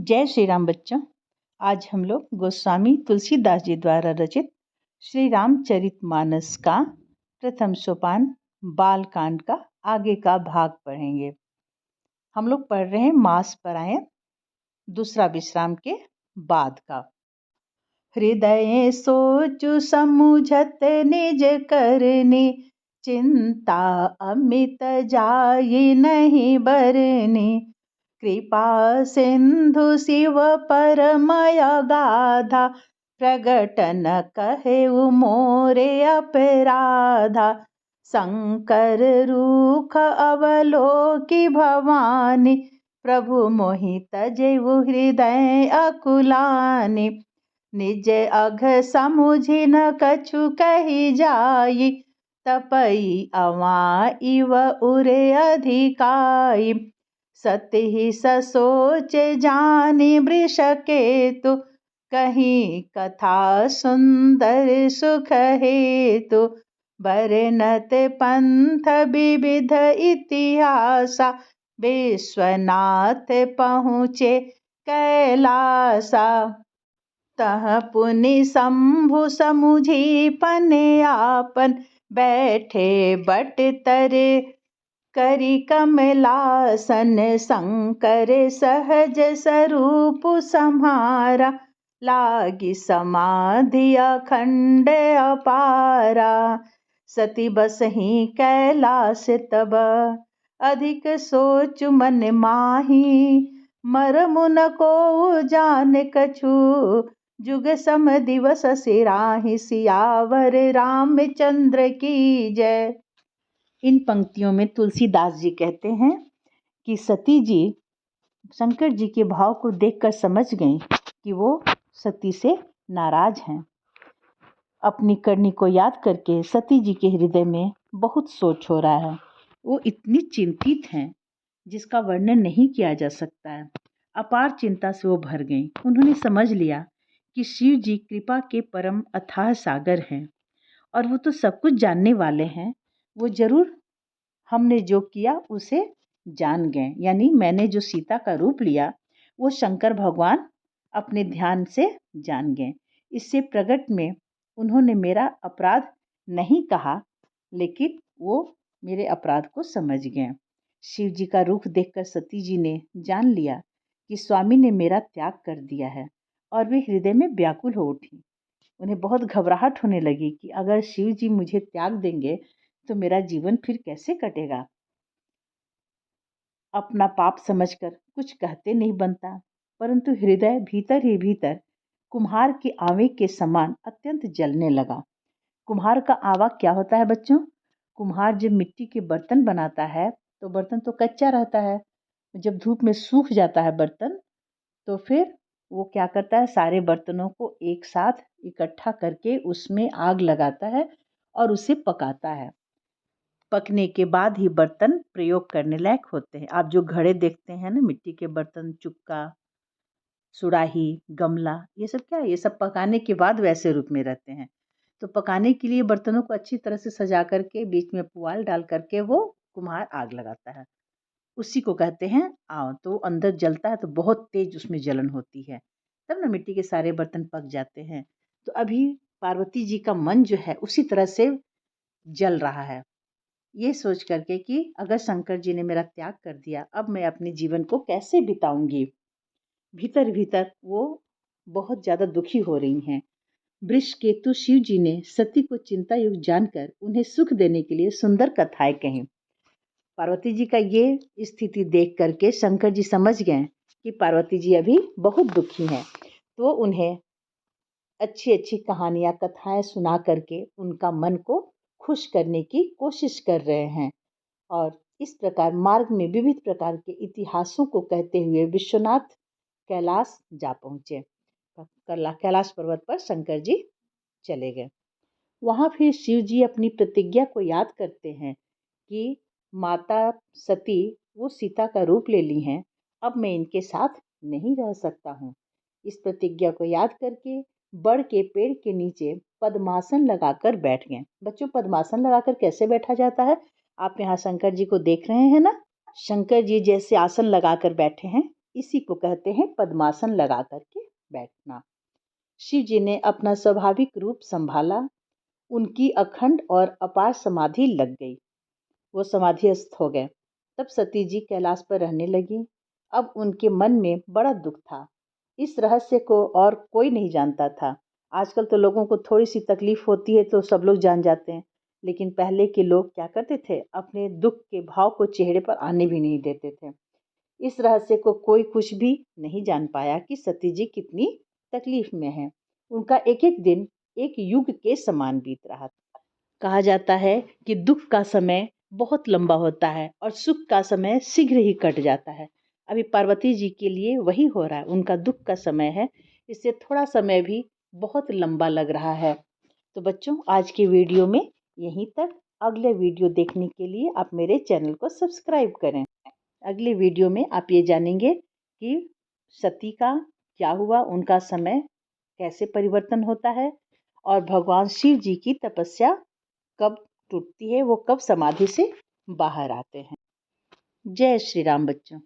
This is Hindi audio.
जय श्री राम बच्चों। आज हम लोग गोस्वामी तुलसीदास जी द्वारा रचित श्री रामचरितमानस का प्रथम सोपान बाल कांड का आगे का भाग पढ़ेंगे। हम लोग पढ़ रहे हैं मास परायण दूसरा विश्राम के बाद का। हृदय सोचु समुझत निज करनी, चिंता अमित जाय नहीं बरनी। कृपा सिंधु शिव परमय गाधा, प्रगट न कहे मोरे अपराधा। शंकर रूख अवलोकी भवानी, प्रभु मोहि तजेउ हृदय अकुलानी। निज अघ समुझि न कछु कही जाई, तपई अवाइव उरे अधिकाई। सतहि ससोच जानि वृष केतु, कहीं कथा सुंदर सुख हेतु। बरनत पंथ विविध इतिहासा, विश्वनाथ पहुँचे कैलासा। तह पुनि शंभु समुझी पने आपन, बैठे बट तरे करि कमलासन। शंकर सहज स्वरूप सम्हारा, लागी समाधि अखंड अपारा। सती बसहि कैलास तब, अधिक सोच मन माही। मरमु न को जान कछु, जुग सम दिवस सिराहि। सियावर रामचंद्र की जय। इन पंक्तियों में तुलसीदास जी कहते हैं कि सती जी शंकर जी के भाव को देखकर समझ गईं कि वो सती से नाराज हैं। अपनी करनी को याद करके सती जी के हृदय में बहुत सोच हो रहा है। वो इतनी चिंतित हैं जिसका वर्णन नहीं किया जा सकता है। अपार चिंता से वो भर गईं। उन्होंने समझ लिया कि शिव जी कृपा के परम अथाह सागर हैं और वो तो सब कुछ जानने वाले हैं। वो जरूर हमने जो किया उसे जान गए, यानी मैंने जो सीता का रूप लिया वो शंकर भगवान अपने ध्यान से जान गए। इससे प्रकट में उन्होंने मेरा अपराध नहीं कहा, लेकिन वो मेरे अपराध को समझ गए। शिव जी का रूप देखकर सती जी ने जान लिया कि स्वामी ने मेरा त्याग कर दिया है और वे हृदय में व्याकुल हो उठी। उन्हें बहुत घबराहट होने लगी कि अगर शिव जी मुझे त्याग देंगे तो मेरा जीवन फिर कैसे कटेगा। अपना पाप समझकर कुछ कहते नहीं बनता, परंतु हृदय भीतर ही भीतर कुम्हार के आवे के समान अत्यंत जलने लगा। कुम्हार का आवा क्या होता है बच्चों? कुम्हार जब मिट्टी के बर्तन बनाता है तो बर्तन तो कच्चा रहता है। जब धूप में सूख जाता है बर्तन तो फिर वो क्या करता है, सारे बर्तनों को एक साथ इकट्ठा करके उसमें आग लगाता है और उसे पकाता है। पकने के बाद ही बर्तन प्रयोग करने लायक होते हैं। आप जो घड़े देखते हैं ना, मिट्टी के बर्तन, चुक्का, सुराही, गमला, ये सब क्या है? ये सब पकाने के बाद वैसे रूप में रहते हैं। तो पकाने के लिए बर्तनों को अच्छी तरह से सजा करके बीच में पुआल डाल करके वो कुम्हार आग लगाता है। उसी को कहते हैं आव। तो अंदर जलता है तो बहुत तेज उसमें जलन होती है, तब ना मिट्टी के सारे बर्तन पक जाते हैं। तो अभी पार्वती जी का मन जो है उसी तरह से जल रहा है, ये सोच करके कि अगर शंकर जी ने मेरा त्याग कर दिया, अब मैं अपने जीवन को कैसे बिताऊंगी। भीतर भीतर वो बहुत ज़्यादा दुखी हो रही हैं। वृष केतु शिव जी ने सती को चिंता युक्त जानकर उन्हें सुख देने के लिए सुंदर कथाएं कहीं। पार्वती जी का ये स्थिति देख करके शंकर जी समझ गए कि पार्वती जी अभी बहुत दुखी हैं, तो उन्हें अच्छी अच्छी कहानियाँ, कथाएं सुना करके उनका मन को खुश करने की कोशिश कर रहे हैं। और इस प्रकार मार्ग में विविध प्रकार के इतिहासों को कहते हुए विश्वनाथ कैलाश जा पहुँचे। कैलाश पर्वत पर शंकर जी चले गए। वहाँ फिर शिव जी अपनी प्रतिज्ञा को याद करते हैं कि माता सती वो सीता का रूप ले ली हैं, अब मैं इनके साथ नहीं रह सकता हूँ। इस प्रतिज्ञा को याद करके बड़ के पेड़ के नीचे पद्मासन लगाकर बैठ गए। बच्चों, पद्मासन लगाकर कैसे बैठा जाता है? आप यहाँ शंकर जी को देख रहे हैं ना, शंकर जी जैसे आसन लगाकर बैठे हैं इसी को कहते हैं पद्मासन लगा करके बैठना। शिव जी ने अपना स्वाभाविक रूप संभाला, उनकी अखंड और अपार समाधि लग गई, वो समाधिस्थ हो गए। तब सती जी कैलाश पर रहने लगी। अब उनके मन में बड़ा दुख था। इस रहस्य को और कोई नहीं जानता था। आजकल तो लोगों को थोड़ी सी तकलीफ होती है तो सब लोग जान जाते हैं, लेकिन पहले के लोग क्या करते थे, अपने दुख के भाव को चेहरे पर आने भी नहीं देते थे। इस रहस्य को कोई कुछ भी नहीं जान पाया कि सती जी कितनी तकलीफ में है। उनका एक एक दिन एक युग के समान बीत रहा था। कहा जाता है कि दुख का समय बहुत लंबा होता है और सुख का समय शीघ्र ही कट जाता है। अभी पार्वती जी के लिए वही हो रहा है। उनका दुख का समय है, इससे थोड़ा समय भी बहुत लंबा लग रहा है। तो बच्चों, आज की वीडियो में यहीं तक। अगले वीडियो देखने के लिए आप मेरे चैनल को सब्सक्राइब करें। अगले वीडियो में आप ये जानेंगे कि सती का क्या हुआ, उनका समय कैसे परिवर्तन होता है और भगवान शिव जी की तपस्या कब टूटती है, वो कब समाधि से बाहर आते हैं। जय श्री राम बच्चों।